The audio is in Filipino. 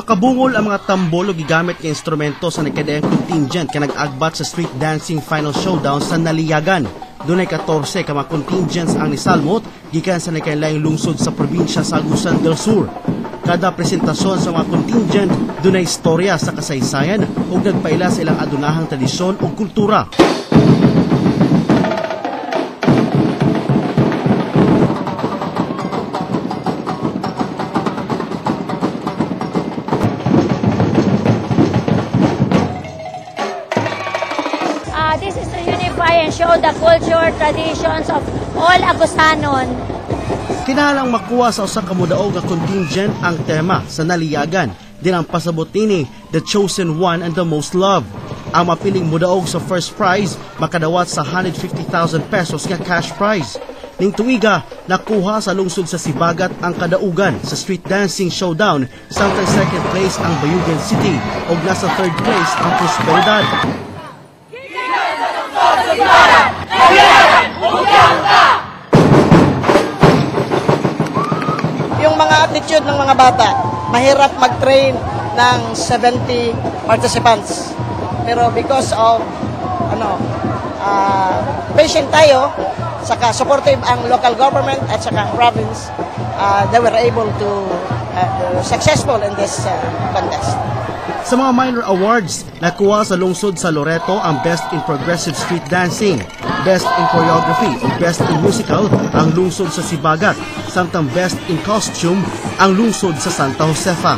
Makabungol ang mga tambol o gigamit nga instrumento sa nakadayang contingent ka nag-agbat sa street dancing final showdown sa Naliyagan. Dunay 14 ka mga contingents ang nisalmot gikan sa nakailayang lungsod sa probinsya sa Agusan del Sur. Kada presentasyon sa mga contingent dunay istorya sa kasaysayan ug nagpaila sa ilang adunahang tradisyon ug kultura. This is to unify and show the culture, traditions of all Agusanon. Kinahanglang makuha sa usa ka modaog nga contingent ang tema sa Naliyagan. Din ang pasabot nini, The Chosen One and the Most Loved. Ang mapiling modaog sa first prize makadawat sa 150,000 pesos nga cash prize. Ning tuiga, nakuha sa lungsod sa Sibagat ang kadaugan sa street dancing showdown, samtang second place ang Bayugan City ug nasa third place ang Prosperidad. Yung mga attitude ng mga bata, mahirap mag-train ng 70 participants. Pero because of patient tayo, saka supportive ang local government at saka ang province, they were able to successful in this contest. Sa mga minor awards, nakuha sa lungsod sa Loreto ang Best in Progressive Street Dancing, Best in Choreography o Best in Musical ang lungsod sa Sibagat, samtang Best in Costume ang lungsod sa Santa Josefa.